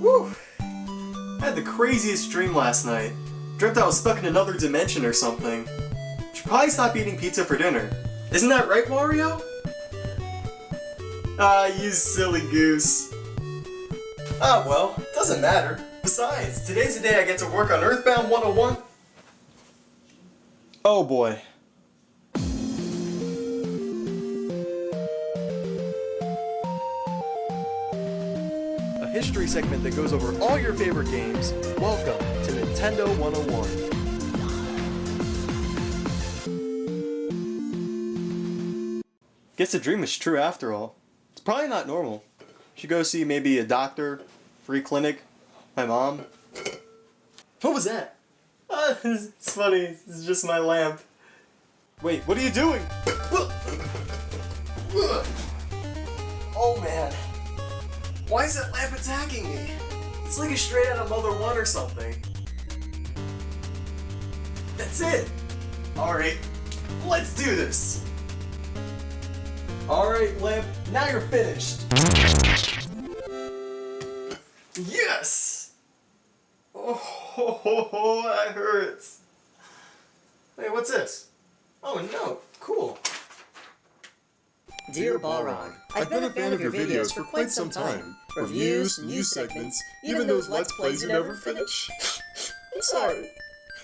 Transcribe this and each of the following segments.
Whew. I had the craziest dream last night. Dreamt I was stuck in another dimension or something. Should probably stop eating pizza for dinner. Isn't that right, Mario? Ah, you silly goose. Ah, well, doesn't matter. Besides, today's the day I get to work on Earthbound 101. Oh boy. A history segment that goes over all your favorite games. Welcome to Nintendo 101. Guess the dream was true after all. It's probably not normal. Should go see maybe a doctor, free clinic, my mom. What was that? It's funny, it's just my lamp. Wait, what are you doing? Oh man. Why is that lamp attacking me? It's like it's straight out of Mother 1 or something. That's it! Alright, let's do this! Alright, lamp, now you're finished! Yes! Oh, that hurts. Hey, what's this? Oh, no. Cool. Dear Balrog, I've been a fan of your videos for quite some time. Reviews, news segments, even those Let's Plays you never finish. I'm sorry.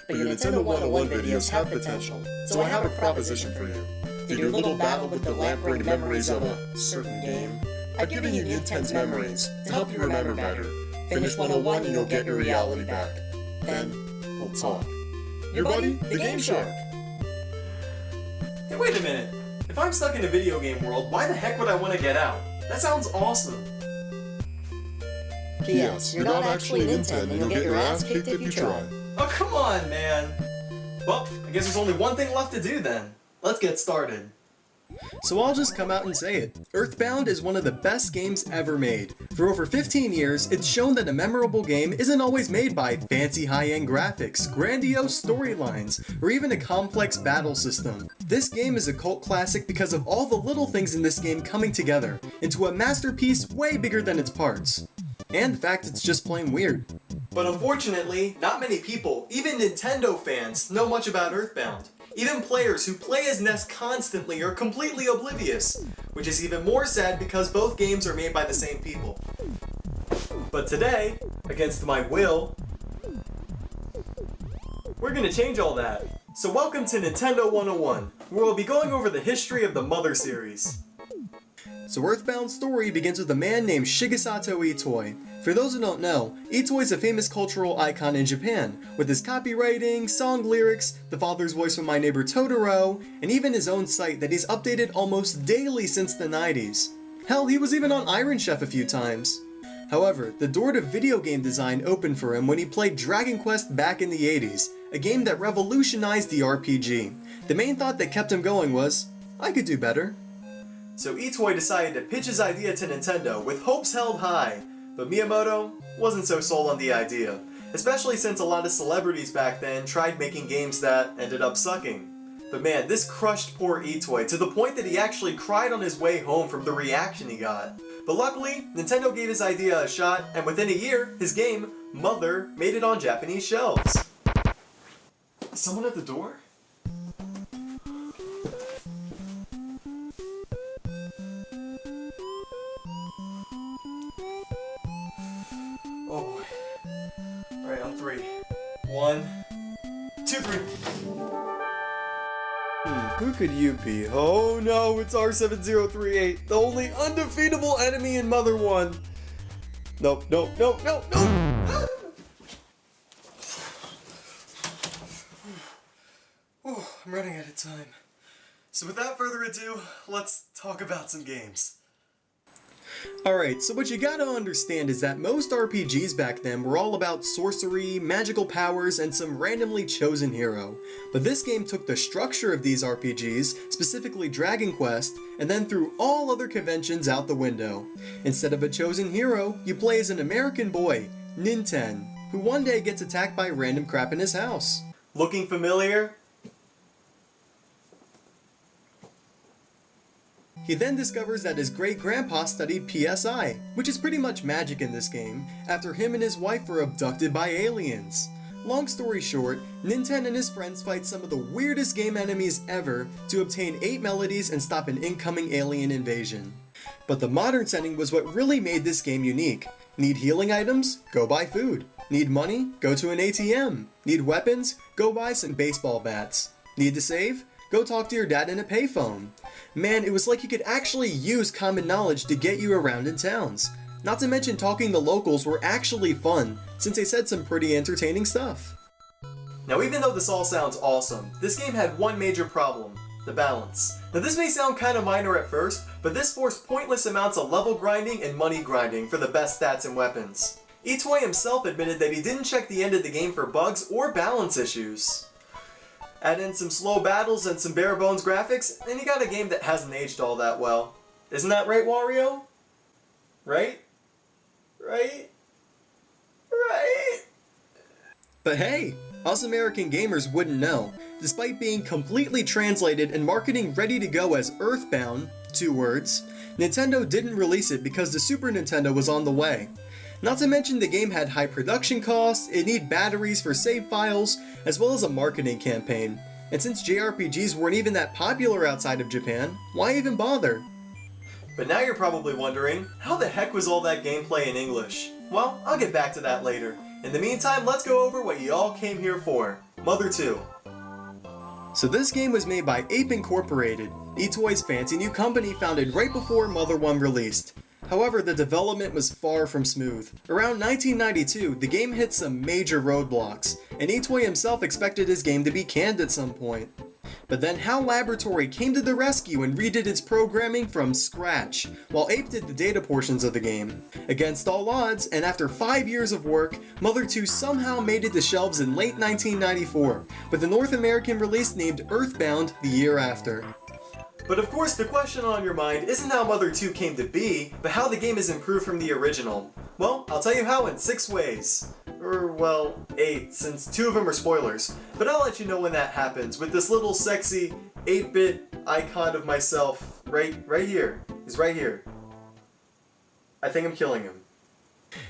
But your Nintendo 101 videos have potential, so I have a proposition for you. Did your little battle with the lamp bring memories of a certain game? I've given you Nintendo's memories to help you remember better. Finish 101 and you'll get your reality back. Then, we'll talk. Your buddy, the Game Shark. Hey, wait a minute. If I'm stuck in a video game world, why the heck would I want to get out? That sounds awesome. P.S. You're not actually Nintendo and you'll get your ass kicked if you try. Oh, come on, man. Well, I guess there's only one thing left to do then. Let's get started. So I'll just come out and say it. Earthbound is one of the best games ever made. For over 15 years, it's shown that a memorable game isn't always made by fancy high-end graphics, grandiose storylines, or even a complex battle system. This game is a cult classic because of all the little things in this game coming together into a masterpiece way bigger than its parts. And the fact it's just plain weird. But unfortunately, not many people, even Nintendo fans, know much about Earthbound. Even players who play as Ness constantly are completely oblivious, which is even more sad because both games are made by the same people. But today, against my will, we're gonna change all that. So welcome to Nintendo 101, where we'll be going over the history of the Mother series. So Earthbound Story begins with a man named Shigesato Itoi. For those who don't know, Itoi is a famous cultural icon in Japan, with his copywriting, song lyrics, the father's voice from My Neighbor Totoro, and even his own site that he's updated almost daily since the 90s. Hell, he was even on Iron Chef a few times. However, the door to video game design opened for him when he played Dragon Quest back in the 80s, a game that revolutionized the RPG. The main thought that kept him going was, I could do better. So Itoi decided to pitch his idea to Nintendo with hopes held high, but Miyamoto wasn't so sold on the idea, especially since a lot of celebrities back then tried making games that ended up sucking. But man, this crushed poor Itoi to the point that he actually cried on his way home from the reaction he got. But luckily, Nintendo gave his idea a shot, and within a year, his game, Mother, made it on Japanese shelves. Is someone at the door? Oh, alright, on 3. 1, 2, 3. Who could you be? Oh no, it's R7038, the only undefeatable enemy in Mother 1. Nope, nope, nope, nope, nope! Oh, I'm running out of time. So without further ado, let's talk about some games. Alright, so what you gotta understand is that most RPGs back then were all about sorcery, magical powers, and some randomly chosen hero. But this game took the structure of these RPGs, specifically Dragon Quest, and then threw all other conventions out the window. Instead of a chosen hero, you play as an American boy, Ninten, who one day gets attacked by random crap in his house. Looking familiar? He then discovers that his great-grandpa studied PSI, which is pretty much magic in this game, after him and his wife were abducted by aliens. Long story short, Ninten and his friends fight some of the weirdest game enemies ever to obtain 8 melodies and stop an incoming alien invasion. But the modern setting was what really made this game unique. Need healing items? Go buy food. Need money? Go to an ATM. Need weapons? Go buy some baseball bats. Need to save? Go talk to your dad in a payphone. Man, it was like you could actually use common knowledge to get you around in towns. Not to mention talking to locals were actually fun, since they said some pretty entertaining stuff. Now even though this all sounds awesome, this game had one major problem: the balance. Now this may sound kinda minor at first, but this forced pointless amounts of level grinding and money grinding for the best stats and weapons. Itoi himself admitted that he didn't check the end of the game for bugs or balance issues. Add in some slow battles and some bare bones graphics, and you got a game that hasn't aged all that well. Isn't that right, Wario? Right? Right? Right? But hey, us American gamers wouldn't know. Despite being completely translated and marketing ready to go as Earthbound, 2 words, Nintendo didn't release it because the Super Nintendo was on the way. Not to mention the game had high production costs, it needed batteries for save files, as well as a marketing campaign. And since JRPGs weren't even that popular outside of Japan, why even bother? But now you're probably wondering, how the heck was all that gameplay in English? Well, I'll get back to that later. In the meantime, let's go over what you all came here for. Mother 2. So this game was made by Ape Incorporated, Itoi's fancy new company founded right before Mother 1 released. However, the development was far from smooth. Around 1992, the game hit some major roadblocks, and Itoi himself expected his game to be canned at some point. But then HAL Laboratory came to the rescue and redid its programming from scratch, while Ape did the data portions of the game. Against all odds, and after 5 years of work, Mother 2 somehow made it to shelves in late 1994, with the North American release named Earthbound the year after. But of course, the question on your mind isn't how Mother 2 came to be, but how the game is improved from the original. Well, I'll tell you how in 6 ways. Or, well, 8, since 2 of them are spoilers. But I'll let you know when that happens, with this little sexy 8-bit icon of myself right here. He's right here. I think I'm killing him.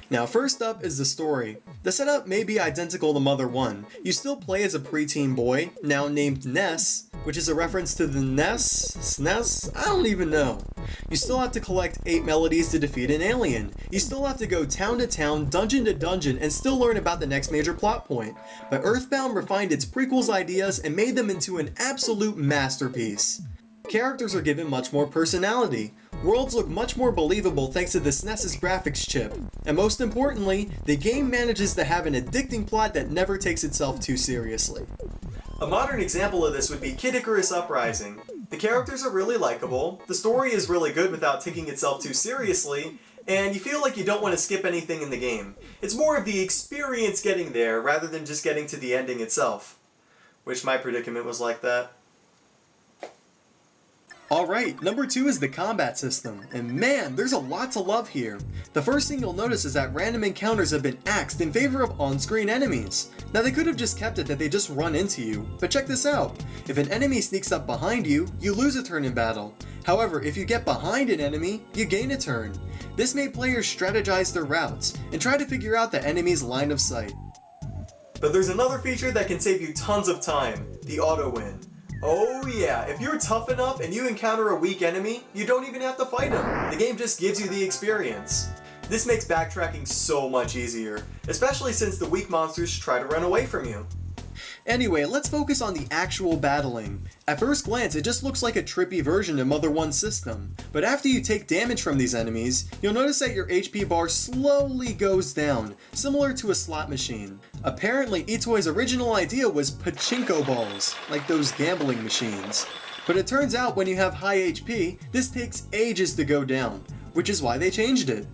Now first up is the story. The setup may be identical to Mother 1. You still play as a preteen boy, now named Ness, which is a reference to the SNES? I don't even know. You still have to collect 8 melodies to defeat an alien. You still have to go town to town, dungeon to dungeon, and still learn about the next major plot point. But Earthbound refined its prequel's ideas and made them into an absolute masterpiece. Characters are given much more personality. Worlds look much more believable thanks to the SNES's graphics chip. And most importantly, the game manages to have an addicting plot that never takes itself too seriously. A modern example of this would be Kid Icarus Uprising. The characters are really likable, the story is really good without taking itself too seriously, and you feel like you don't want to skip anything in the game. It's more of the experience getting there rather than just getting to the ending itself. Wish my predicament was like that. Alright, number 2 is the combat system, and man, there's a lot to love here. The first thing you'll notice is that random encounters have been axed in favor of on-screen enemies. Now they could have just kept it that they just run into you, but check this out. If an enemy sneaks up behind you, you lose a turn in battle. However, if you get behind an enemy, you gain a turn. This made players strategize their routes, and try to figure out the enemy's line of sight. But there's another feature that can save you tons of time, the auto-win. Oh yeah, if you're tough enough and you encounter a weak enemy, you don't even have to fight him. The game just gives you the experience. This makes backtracking so much easier, especially since the weak monsters try to run away from you. Anyway, let's focus on the actual battling. At first glance, it just looks like a trippy version of Mother 1's system, but after you take damage from these enemies, you'll notice that your HP bar slowly goes down, similar to a slot machine. Apparently, Itoi's original idea was pachinko balls, like those gambling machines. But it turns out when you have high HP, this takes ages to go down, which is why they changed it.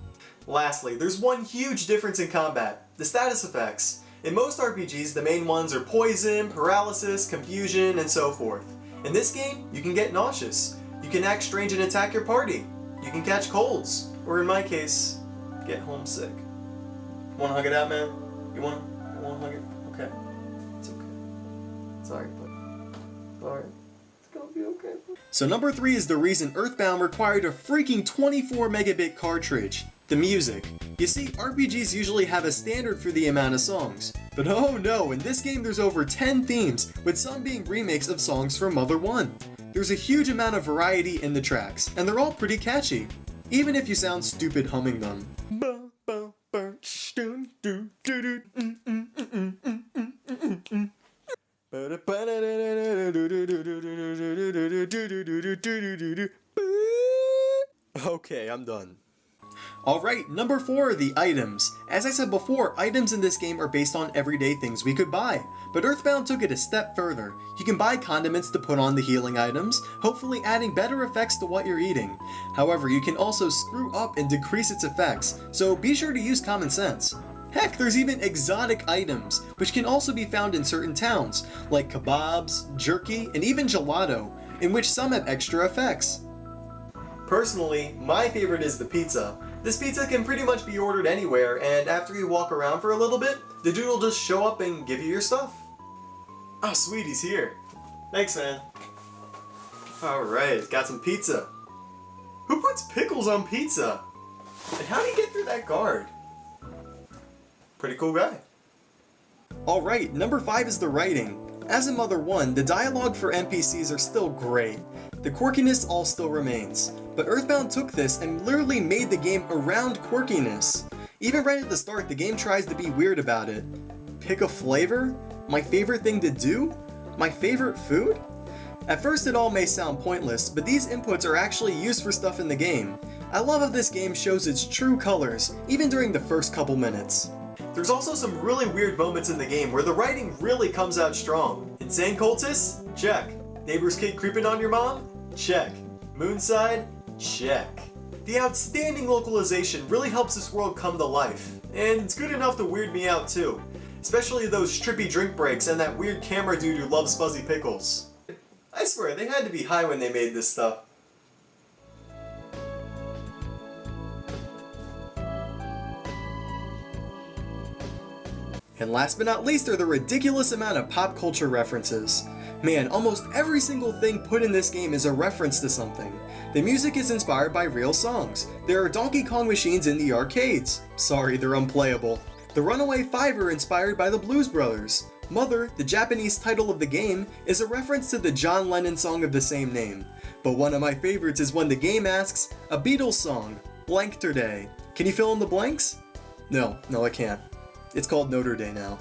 Lastly, there's one huge difference in combat, the status effects. In most RPGs, the main ones are poison, paralysis, confusion, and so forth. In this game, you can get nauseous, you can act strange and attack your party, you can catch colds, or in my case, get homesick. Wanna hug it out, man? You wanna hug it? Okay. It's okay. Sorry, but... Alright. It's gonna be okay. okay. So number 3 is the reason Earthbound required a freaking 24 megabit cartridge. The music. You see, RPGs usually have a standard for the amount of songs. But oh no, in this game there's over 10 themes, with some being remakes of songs from Mother 1. There's a huge amount of variety in the tracks, and they're all pretty catchy, even if you sound stupid humming them. Okay, I'm done. Alright, number 4 are the items. As I said before, items in this game are based on everyday things we could buy. But Earthbound took it a step further. You can buy condiments to put on the healing items, hopefully adding better effects to what you're eating. However, you can also screw up and decrease its effects, so be sure to use common sense. Heck, there's even exotic items, which can also be found in certain towns, like kebabs, jerky, and even gelato, in which some have extra effects. Personally, my favorite is the pizza. This pizza can pretty much be ordered anywhere, and after you walk around for a little bit, the dude will just show up and give you your stuff. Oh sweet, he's here. Thanks, man. Alright, got some pizza. Who puts pickles on pizza? And how do you get through that guard? Pretty cool guy. Alright, number 5 is the writing. As in Mother 1, the dialogue for NPCs are still great. The quirkiness all still remains. But Earthbound took this and literally made the game around quirkiness. Even right at the start, the game tries to be weird about it. Pick a flavor? My favorite thing to do? My favorite food? At first it all may sound pointless, but these inputs are actually used for stuff in the game. I love how this game shows its true colors, even during the first couple minutes. There's also some really weird moments in the game where the writing really comes out strong. Insane cultists? Check. Neighbor's kid creeping on your mom? Check. Moonside? Check. The outstanding localization really helps this world come to life, and it's good enough to weird me out too. Especially those trippy drink breaks and that weird camera dude who loves fuzzy pickles. I swear, they had to be high when they made this stuff. And last but not least are the ridiculous amount of pop culture references. Man, almost every single thing put in this game is a reference to something. The music is inspired by real songs. There are Donkey Kong machines in the arcades. Sorry, they're unplayable. The Runaway Five are inspired by the Blues Brothers. Mother, the Japanese title of the game, is a reference to the John Lennon song of the same name. But one of my favorites is when the game asks, a Beatles song, blank today. Can you fill in the blanks? No, I can't. It's called Notre Dame now.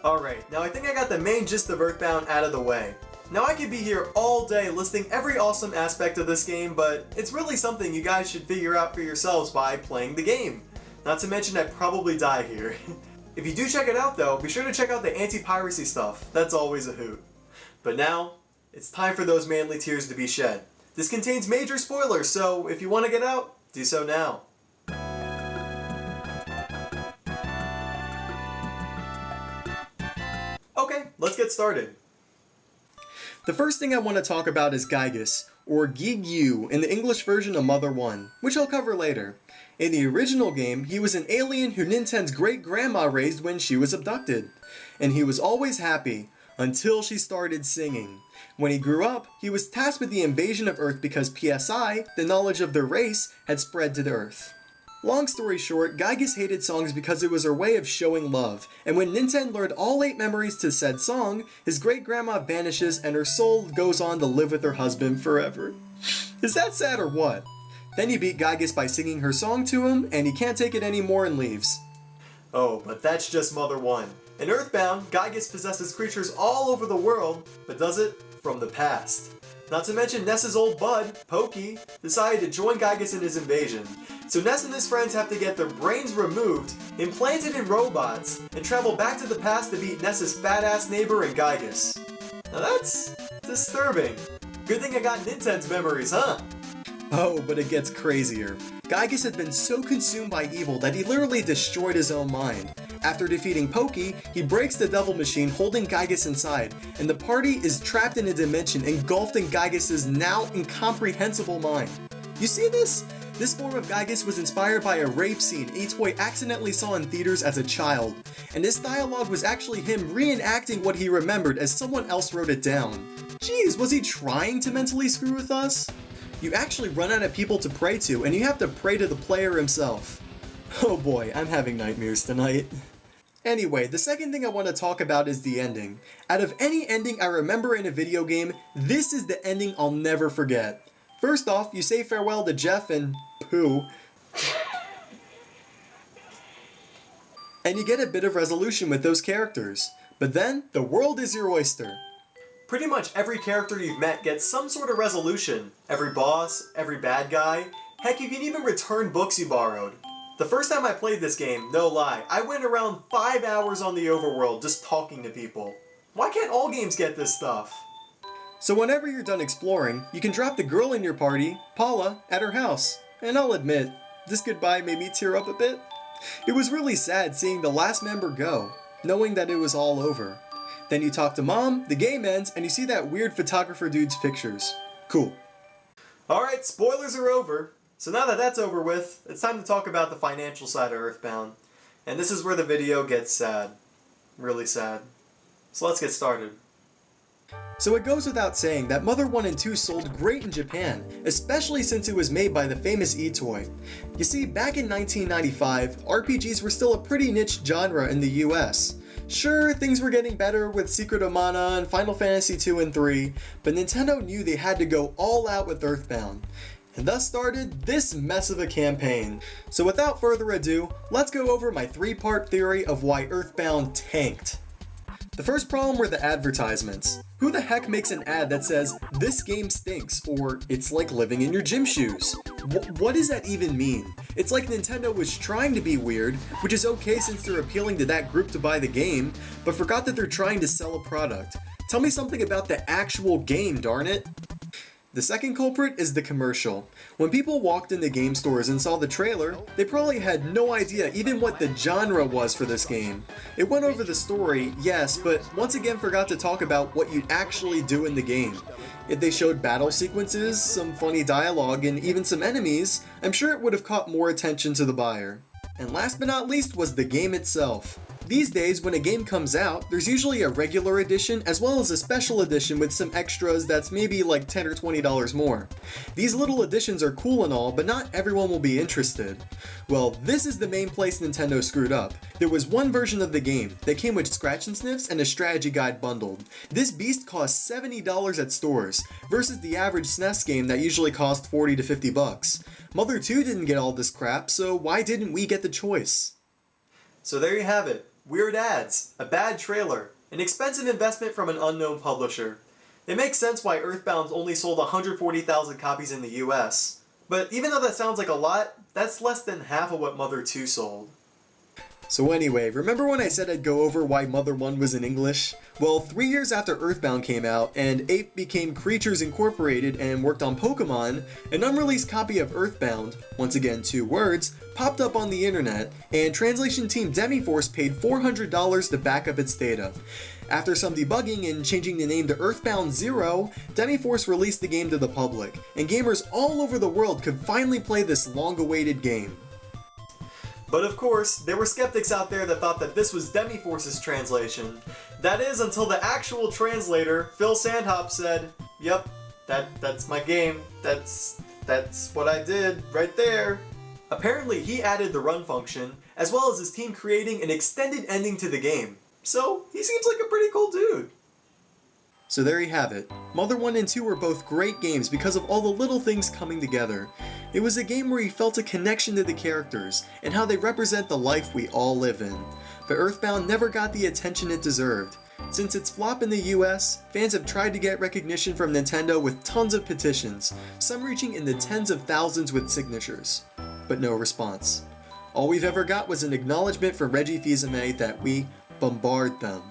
Alright, now I think I got the main gist of Earthbound out of the way. Now I could be here all day listing every awesome aspect of this game, but it's really something you guys should figure out for yourselves by playing the game. Not to mention I'd probably die here. If you do check it out though, be sure to check out the anti-piracy stuff. That's always a hoot. But now, it's time for those manly tears to be shed. This contains major spoilers, so if you want to get out, do so now. Okay, let's get started. The first thing I want to talk about is Gigas, or Gigyu in the English version of Mother 1, which I'll cover later. In the original game, he was an alien who Nintendo's great-grandma raised when she was abducted. And he was always happy, until she started singing. When he grew up, he was tasked with the invasion of Earth because PSI, the knowledge of their race, had spread to the Earth. Long story short, Gigas hated songs because it was her way of showing love, and when Nintendo learned all 8 memories to said song, his great-grandma vanishes and her soul goes on to live with her husband forever. Is that sad or what? Then you beat Gigas by singing her song to him, and he can't take it anymore and leaves. Oh, but that's just Mother 1. In Earthbound, Gigas possesses creatures all over the world, but does it from the past. Not to mention Ness's old bud, Pokey, decided to join Gigas in his invasion. So Ness and his friends have to get their brains removed, implanted in robots, and travel back to the past to beat Ness's fat-ass neighbor and Gigas. Now that's disturbing. Good thing I got Nintendo's memories, huh? Oh, but it gets crazier. Gigas had been so consumed by evil that he literally destroyed his own mind. After defeating Pokey, he breaks the devil machine holding Gigas inside, and the party is trapped in a dimension engulfed in Gigas' now incomprehensible mind. You see this? This form of Gigas was inspired by a rape scene Itoy accidentally saw in theaters as a child, and this dialogue was actually him reenacting what he remembered as someone else wrote it down. Jeez, was he trying to mentally screw with us? You actually run out of people to pray to, and you have to pray to the player himself. Oh boy, I'm having nightmares tonight. Anyway, the second thing I want to talk about is the ending. Out of any ending I remember in a video game, this is the ending I'll never forget. First off, you say farewell to Jeff and Pooh, and you get a bit of resolution with those characters. But then, the world is your oyster. Pretty much every character you've met gets some sort of resolution. Every boss, every bad guy, heck, you can even return books you borrowed. The first time I played this game, no lie, I went around 5 hours on the overworld just talking to people. Why can't all games get this stuff? So whenever you're done exploring, you can drop the girl in your party, Paula, at her house. And I'll admit, this goodbye made me tear up a bit. It was really sad seeing the last member go, knowing that it was all over. Then you talk to Mom, the game ends, and you see that weird photographer dude's pictures. Cool. Alright, spoilers are over. So now that that's over with, it's time to talk about the financial side of Earthbound. And this is where the video gets sad. Really sad. So let's get started. So it goes without saying that Mother 1 and 2 sold great in Japan, especially since it was made by the famous Itoy. You see, back in 1995, RPGs were still a pretty niche genre in the US. Sure, things were getting better with Secret of Mana and Final Fantasy 2 and 3, but Nintendo knew they had to go all out with Earthbound. And thus started this mess of a campaign. So without further ado, let's go over my 3-part theory of why Earthbound tanked. The first problem were the advertisements. Who the heck makes an ad that says, "This game stinks," or "It's like living in your gym shoes"? What does that even mean? It's like Nintendo was trying to be weird, which is okay since they're appealing to that group to buy the game, but forgot that they're trying to sell a product. Tell me something about the actual game, darn it! The second culprit is the commercial. When people walked into game stores and saw the trailer, they probably had no idea even what the genre was for this game. It went over the story, yes, but once again forgot to talk about what you'd actually do in the game. If they showed battle sequences, some funny dialogue, and even some enemies, I'm sure it would have caught more attention to the buyer. And last but not least was the game itself. These days, when a game comes out, there's usually a regular edition as well as a special edition with some extras that's maybe like $10 or $20 more. These little editions are cool and all, but not everyone will be interested. Well, this is the main place Nintendo screwed up. There was one version of the game that came with scratch and sniffs and a strategy guide bundled. This beast cost $70 at stores, versus the average SNES game that usually cost $40 to $50. Mother 2 didn't get all this crap, so why didn't we get the choice? So there you have it. Weird ads, a bad trailer, an expensive investment from an unknown publisher. It makes sense why Earthbound only sold 140,000 copies in the US. But even though that sounds like a lot, that's less than half of what Mother 2 sold. So anyway, remember when I said I'd go over why Mother 1 was in English? Well, 3 years after Earthbound came out and Ape became Creatures Incorporated and worked on Pokemon, an unreleased copy of Earthbound, once again 2 words, popped up on the internet, and translation team Demiforce paid $400 to back up its data. After some debugging and changing the name to Earthbound Zero, Demiforce released the game to the public, and gamers all over the world could finally play this long-awaited game. But of course, there were skeptics out there that thought that this was Demiforce's translation. That is, until the actual translator, Phil Sandhop, said, "Yep, that's my game. That's what I did right there." Apparently, he added the run function, as well as his team creating an extended ending to the game. So, he seems like a pretty cool dude. So there you have it. Mother 1 and 2 were both great games because of all the little things coming together. It was a game where you felt a connection to the characters, and how they represent the life we all live in. But Earthbound never got the attention it deserved. Since its flop in the US, fans have tried to get recognition from Nintendo with tons of petitions, some reaching in the tens of thousands with signatures. But no response. All we've ever got was an acknowledgement from Reggie Fils-Aimé that we bombard them.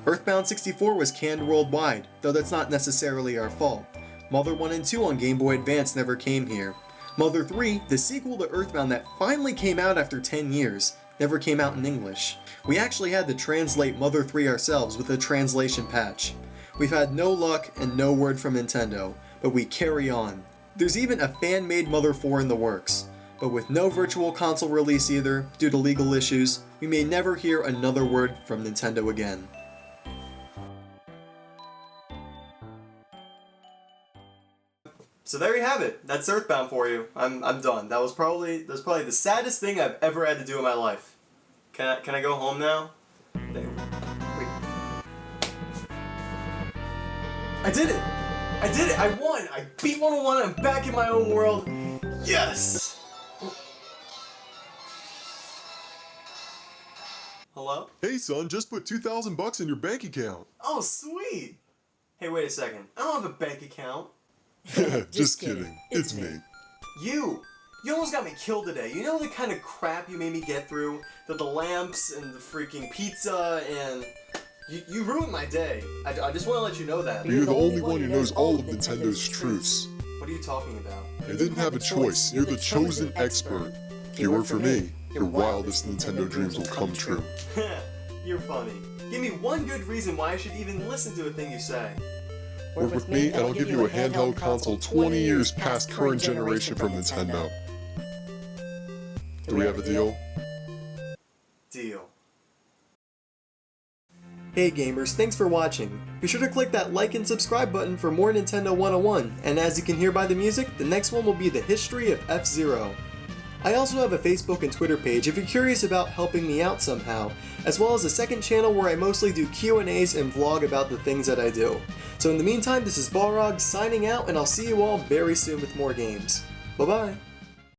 Earthbound 64 was canned worldwide, though that's not necessarily our fault. Mother 1 and 2 on Game Boy Advance never came here. Mother 3, the sequel to Earthbound that finally came out after 10 years, never came out in English. We actually had to translate Mother 3 ourselves with a translation patch. We've had no luck and no word from Nintendo, but we carry on. There's even a fan-made Mother 4 in the works, but with no virtual console release either, due to legal issues, we may never hear another word from Nintendo again. So there you have it. That's Earthbound for you. I'm done. That's probably the saddest thing I've ever had to do in my life. Can I go home now? Wait. I did it! I did it! I won! I beat 101, I'm back in my own world! Yes! Hello? Hey son, just put $2,000 in your bank account. Oh, sweet! Hey, wait a second. I don't have a bank account. Just kidding. It's me. You almost got me killed today. You know the kind of crap you made me get through? The lamps and the freaking pizza and... You ruined my day. I just want to let you know that. But you're the only one who knows all of Nintendo's truths. What are you talking about? You didn't have a choice. You're the chosen expert. If you work for me, your wildest Nintendo dreams will come true. You're funny. Give me one good reason why I should even listen to a thing you say. Work with me and I'll give you a handheld console 20 years past current generation from Nintendo. Do we have a deal? Deal. Hey gamers, thanks for watching. Be sure to click that like and subscribe button for more Nintendo 101, and as you can hear by the music, the next one will be the history of F-Zero. I also have a Facebook and Twitter page if you're curious about helping me out somehow, as well as a second channel where I mostly do Q&As and vlog about the things that I do. So in the meantime, this is Balrog signing out, and I'll see you all very soon with more games. Bye bye!